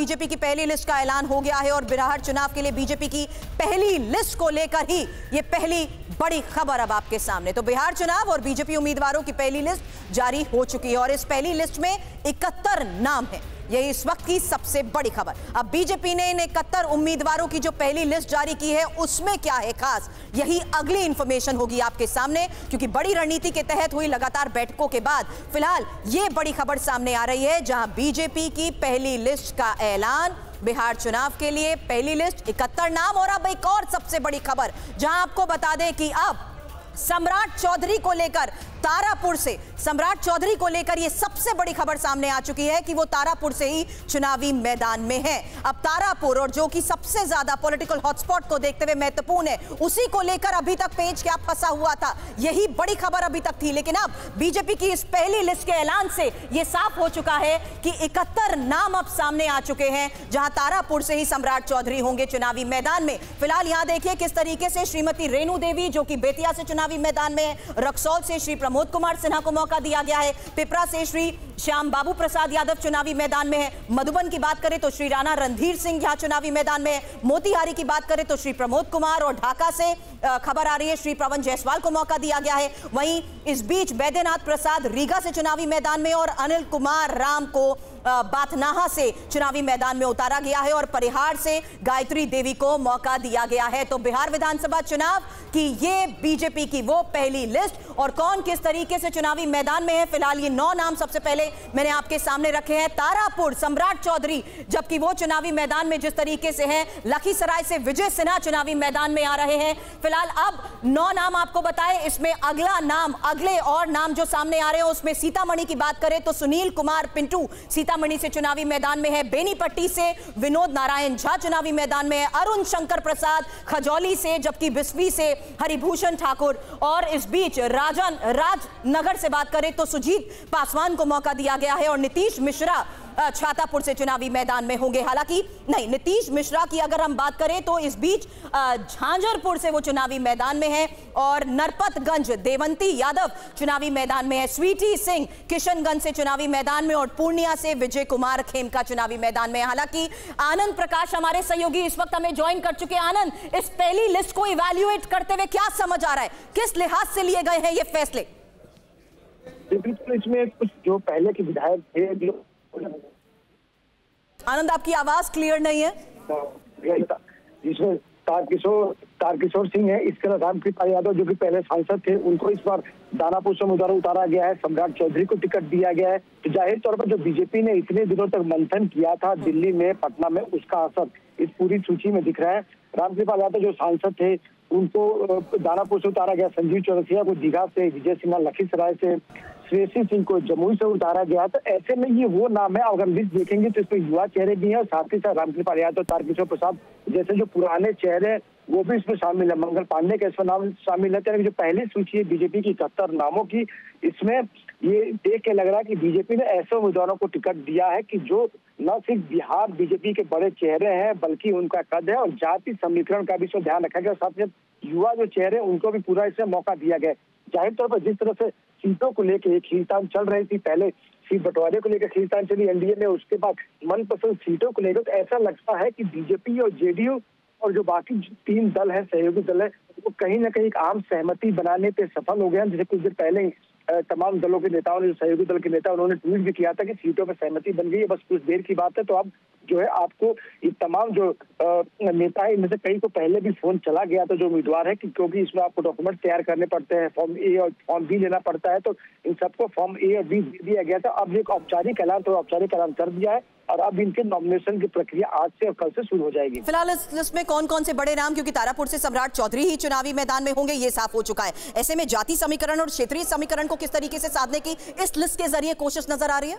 BJP की पहली list का ऐलान हो गया है और बिहार चुनाव के लिए बीजेपी की पहली लिस्ट को लेकर ही ये पहली बड़ी खबर अब आपके सामने। तो बिहार चुनाव और बीजेपी उम्मीदवारों की पहली लिस्ट जारी हो चुकी है और इस पहली लिस्ट में 71 नाम है। यही इस वक्त की सबसे बड़ी खबर। अब बीजेपी ने इन 71 उम्मीदवारों की जो पहली लिस्ट जारी की है उसमें क्या है खास, यही अगली इंफॉर्मेशन होगी आपके सामने, क्योंकि बड़ी रणनीति के तहत हुई लगातार बैठकों के बाद फिलहाल ये बड़ी खबर सामने आ रही है, जहां बीजेपी की पहली लिस्ट का ऐलान। बिहार चुनाव के लिए पहली लिस्ट 71 नाम। और अब एक और सबसे बड़ी खबर, जहां आपको बता दें कि अब सम्राट चौधरी को लेकर तारापुर से सम्राट चौधरी को लेकर यह सबसे बड़ी खबर सामने आ चुकी है कि वो तारापुर से ही चुनावी मैदान में है। अब तारापुर, और जो कि सबसे ज्यादा पॉलिटिकल हॉटस्पॉट को देखते हुए महत्वपूर्ण है, उसी को लेकर अभी तक पेच क्या फंसा हुआ था, यही बड़ी खबर अभी तक थी। लेकिन अब बीजेपी की इस पहली लिस्ट के ऐलान से यह साफ हो चुका है कि 71 नाम अब सामने आ चुके हैं, जहां तारापुर से ही सम्राट चौधरी होंगे चुनावी मैदान में। फिलहाल यहां देखिए किस तरीके से श्रीमती रेणु देवी, जो कि बेतिया से चुनावी मैदान में है, रक्सौल से श्री प्रमोद कुमार सिन्हा को मौका दिया गया है, पिपरा से श्री श्याम बाबू प्रसाद यादव चुनावी मैदान में है, मधुबन की बात करें तो श्री राणा रणधीर सिंह यहां चुनावी मैदान में है, मोतिहारी की बात करें तो श्री प्रमोद कुमार, और ढाका से खबर आ रही है श्री पवन जायसवाल को मौका दिया गया है। वहीं इस बीच बैद्यनाथ प्रसाद रीगा से चुनावी मैदान में और अनिल कुमार राम को बाथनाहा से चुनावी मैदान में उतारा गया है और परिहार से गायत्री देवी को मौका दिया गया है। तो बिहार विधानसभा चुनाव की ये बीजेपी की वो पहली लिस्ट, और कौन किस तरीके से चुनावी मैदान में है, फिलहाल ये 9 नाम सबसे पहले मैंने आपके सामने रखे हैं। तारापुर सम्राट चौधरी, जबकि वो चुनावी मैदान में जिस तरीके से हैं, लखीसराय से विजय सिन्हा चुनावी मैदान में आ रहे हैं। फिलहाल अब 9 नाम आपको बताए, इसमें अगला नाम, अगले और नाम जो सामने आ रहे हैं उसमें सीतामढ़ी की बात करें तो सुनील कुमार पिंटू सीतामढ़ी से चुनावी मैदान में है, बेनीपट्टी से विनोद नारायण झा चुनावी मैदान में है, अरुण शंकर प्रसाद खजौली से, जबकि बिस्वी से हरिभूषण ठाकुर, और इस बीच राजनगर से बात करें तो सुजीत पासवान को मौका दिया गया है और नीतीश मिश्रा छातापुर से चुनावी मैदान में होंगे। हालांकि नहीं, नीतीश मिश्रा की अगर हम बात करें तो इस बीच झांझरपुर से वो चुनावी मैदान में है और नरपतगंज देवंती यादव चुनावी मैदान में है, स्वीटी सिंह किशनगंज से चुनावी मैदान में और पूर्णिया से विजय कुमार खेमका चुनावी मैदान में। हालांकि आनंद प्रकाश हमारे सहयोगी इस वक्त हमें ज्वाइन कर चुके हैं। आनंद, इस पहली लिस्ट को इवैल्यूएट करते हुए क्या समझ आ रहा है, किस लिहाज से लिए गए हैं ये फैसले? इसमें कुछ जो पहले के विधायक थे, आनंद आपकी आवाज क्लियर नहीं है। जिसमें तारकिशोर सिंह है, इसके अलावा रामकृपाल यादव जो कि पहले सांसद थे, उनको इस बार दानापुर से उतारा गया है, सम्राट चौधरी को टिकट दिया गया है। तो जाहिर तौर पर जो बीजेपी ने इतने दिनों तक मंथन किया था दिल्ली में, पटना में, उसका असर इस पूरी सूची में दिख रहा है। रामकृपाल यादव जो सांसद थे उनको दानापुर से उतारा गया, संजीव चौरसिया को दीघा से, विजय सिन्हा लखीसराय से, श्रेयसी सिंह को जमुई से उतारा गया। तो ऐसे में ये वो नाम है, अगर लिस्ट देखेंगे तो इसमें युवा चेहरे भी हैं और साथ ही साथ रामकृपाल यादव, तारकिशोर प्रसाद जैसे जो पुराने चेहरे वो भी इसमें शामिल है, मंगल पांडे का इसमें नाम शामिल है। जो पहली सूची है बीजेपी की 71 नामों की, इसमें ये देख के लग रहा है कि बीजेपी ने ऐसे उम्मीदवारों को टिकट दिया है कि जो न सिर्फ बिहार बीजेपी के बड़े चेहरे हैं बल्कि उनका कद है और जाति समीकरण का भी इसमें ध्यान रखा गया, साथ ही युवा जो चेहरे उनको भी पूरा इसमें मौका दिया गया। जाहिर तौर पर जिस तरह से सीटों को लेकर एक खींचतान चल रही थी, पहले सीट बंटवारे को लेकर खींचतान चली एनडीए में, उसके बाद मनपसंद सीटों को लेकर, तो ऐसा लगता है कि बीजेपी और जेडीयू और जो बाकी 3 दल है, सहयोगी दल है, वो कहीं ना कहीं एक आम सहमति बनाने पे सफल हो गए हैं। जैसे कुछ देर पहले तमाम दलों के नेताओं ने, सहयोगी दल के नेता, उन्होंने ट्वीट भी किया था कि सीटों पर सहमति बन गई है, बस कुछ देर की बात है। तो अब जो है आपको ये तमाम जो नेता है, इनमें से कई को पहले भी फोन चला गया था जो उम्मीदवार है, क्योंकि इसमें आपको डॉक्यूमेंट तैयार करने पड़ते हैं, फॉर्म ए और फॉर्म बी लेना पड़ता है, तो इन सबको फॉर्म ए और बी दे दिया गया था। अब एक औपचारिक ऐलान, तो औपचारिक ऐलान कर दिया है और अब इनके नॉमिनेशन की प्रक्रिया आज से और कल से शुरू हो जाएगी। फिलहाल इस लिस्ट में कौन कौन से बड़े नाम, क्योंकि तारापुर से सम्राट चौधरी ही चुनावी मैदान में होंगे, ये साफ हो चुका है। ऐसे में जाति समीकरण और क्षेत्रीय समीकरण को किस तरीके से साधने की इस लिस्ट के जरिए कोशिश नजर आ रही है?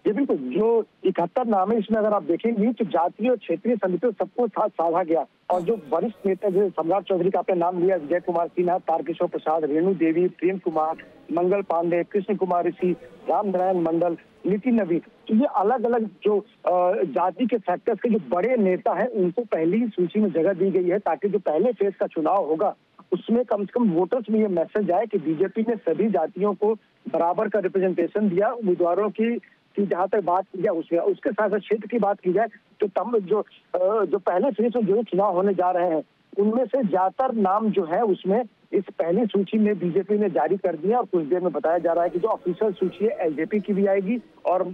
जी बिल्कुल, जो 71 नाम है इसमें अगर आप देखेंगे तो जातीय और क्षेत्रीय समितियों सबको साथ साधा गया और जो वरिष्ठ नेता जैसे सम्राट चौधरी का आपने नाम लिया, विजय कुमार सिन्हा, तारकिशोर प्रसाद, रेणु देवी, प्रेम कुमार, मंगल पांडे, कृष्ण कुमार ऋषि, राम नारायण मंडल, नितिन नवीन, तो ये अलग अलग जो जाति के फैक्टर्स के जो बड़े नेता हैं उनको पहली ही सूची में जगह दी गई है, ताकि जो पहले फेज का चुनाव होगा उसमें कम से कम वोटर्स में ये मैसेज आए कि बीजेपी ने सभी जातियों को बराबर का रिप्रेजेंटेशन दिया, उम्मीदवारों की कि जहां तक बात की जाए उसके साथ साथ क्षेत्र की बात की जाए तो जो पहले फेज में जो चुनाव होने जा रहे हैं उनमें से ज्यादातर नाम जो है उसमें इस पहली सूची में बीजेपी ने जारी कर दिया और कुछ देर में बताया जा रहा है कि जो ऑफिशियल सूची है एलजेपी की भी आएगी और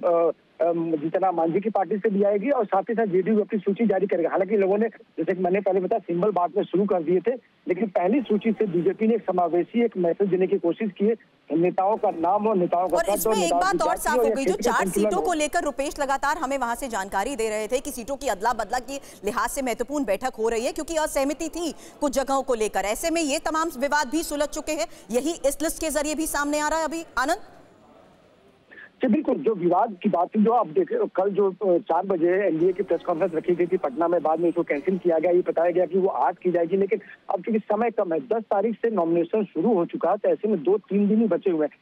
जीतन मांझी की पार्टी से भी आएगी और साथ ही साथ जेडीयू अपनी सूची जारी करेगा। हालांकि लोगों ने जैसे कि मैंने पहले बताया सिंबल बांटने में शुरू कर दिए थे, लेकिन पहली सूची से बीजेपी ने एक समावेशी एक मैसेज देने की कोशिश की है। नेताओं का नाम और नेताओं का और इसमें एक बात और साफ हो गई, जो 4 सीटों को लेकर रुपेश लगातार हमें वहां से जानकारी दे रहे थे कि सीटों की अदला बदला की लिहाज से महत्वपूर्ण बैठक हो रही है क्योंकि असहमति थी कुछ जगहों को लेकर। ऐसे में ये तमाम विवाद भी सुलझ चुके हैं, यही इस लिस्ट के जरिए भी सामने आ रहा है अभी। आनंद जी बिल्कुल, जो विवाद की बात थी जो आप देखे कल जो 4 बजे एनडीए की प्रेस कॉन्फ्रेंस रखी गई थी पटना में, बाद में इसको कैंसिल किया गया। ये बताया गया कि वो आज की जाएगी, लेकिन अब क्योंकि समय कम है, 10 तारीख से नॉमिनेशन शुरू हो चुका है तो ऐसे में 2-3 दिन ही बचे हुए हैं।